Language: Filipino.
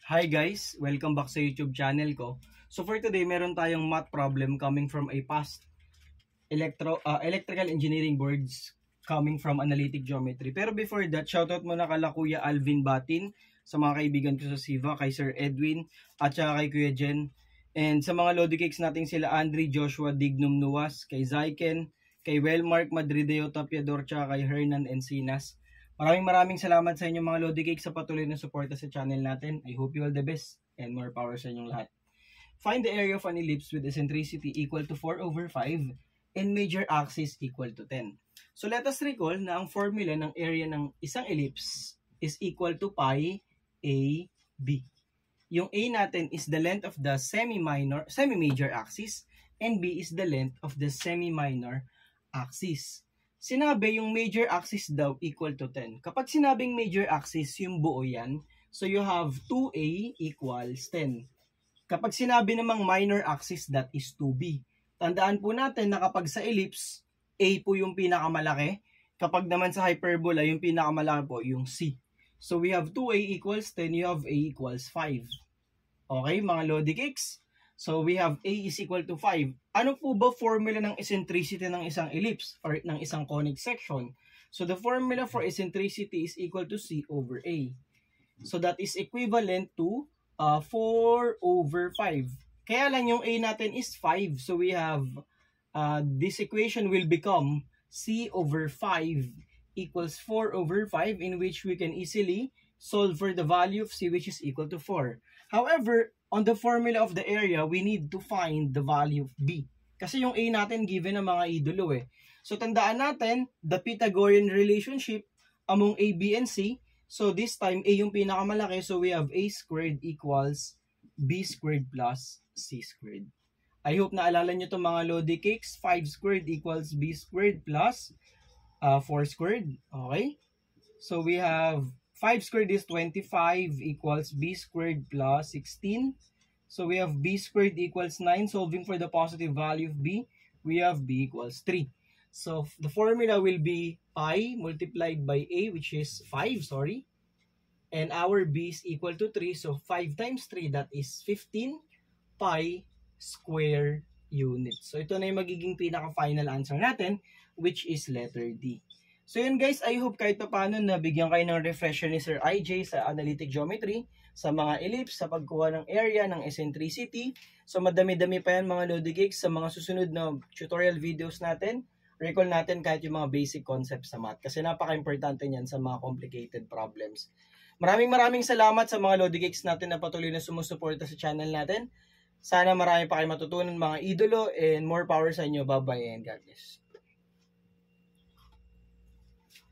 Hi guys! Welcome back sa YouTube channel ko. So for today, meron tayong math problem coming from a past electrical engineering boards coming from analytic geometry. Pero before that, shoutout muna kala Kuya Alvin Batin, sa mga kaibigan ko sa Siva, kay Sir Edwin, at saka kay Kuya Jen. And sa mga Lodi Cakes natin sila Andre Joshua Dignum Nuas, kay Zyken, kay Wellmark Madrideo Tapiador, tsaka kay Hernan Encinas. Maraming salamat sa inyo mga Lodi Cakes sa patuloy na suporta sa channel natin. I hope you all the best and more power sa inyong lahat. Find the area of an ellipse with eccentricity equal to 4/5 and major axis equal to 10. So let us recall na ang formula ng area ng isang ellipse is equal to pi AB. Yung A natin is the length of the semi-major axis and B is the length of the semi-minor axis. Sinabi yung major axis daw equal to 10. Kapag sinabing major axis, yung buo yan. So you have 2A equals 10. Kapag sinabi namang minor axis, that is 2B. Tandaan po natin na kapag sa ellipse, A po yung pinakamalaki. Kapag naman sa hyperbola, yung pinakamalaki po yung C. So we have 2A equals 10, you have A equals 5. Okay, mga Lodi Cakes? So we have A is equal to 5. Ano po ba formula ng eccentricity ng isang ellipse or ng isang conic section? So the formula for eccentricity is equal to C over A. So that is equivalent to 4/5. Kaya lang yung A natin is 5. So we have this equation will become C over 5 equals 4/5, in which we can easily solve for the value of C, which is equal to 4. However, on the formula of the area, we need to find the value of B. Kasi yung A natin given ng mga idolo eh. So tandaan natin, the Pythagorean relationship among A, B, and C. So this time, A yung pinakamalaki. So we have A squared equals B squared plus C squared. I hope naalala nyo itong mga Lodi Cakes. 5 squared equals B squared plus 4 squared. Okay? So we have 5 squared is 25 equals B squared plus 16. So we have B squared equals 9. Solving for the positive value of B, we have B equals 3. So the formula will be pi multiplied by A, which is 5, sorry. And our B is equal to 3. So 5 times 3, that is 15 pi square units. So ito na yung magiging pinaka-final answer natin, which is letter D. So yun guys, I hope kahit pa paano nabigyan kayo ng refresher ni Sir IJ sa analytic geometry, sa mga ellipse, sa pagkuha ng area, ng eccentricity. So madami-dami pa yan mga Lodi Cakes sa mga susunod na tutorial videos natin. Recall natin kahit yung mga basic concepts sa math kasi napaka-importante niyan sa mga complicated problems. Maraming salamat sa mga Lodi Cakes natin na patuloy na sumusuporta sa channel natin. Sana marami pa kayo matutunan mga idolo and more power sa inyo. Bye-bye and God bless.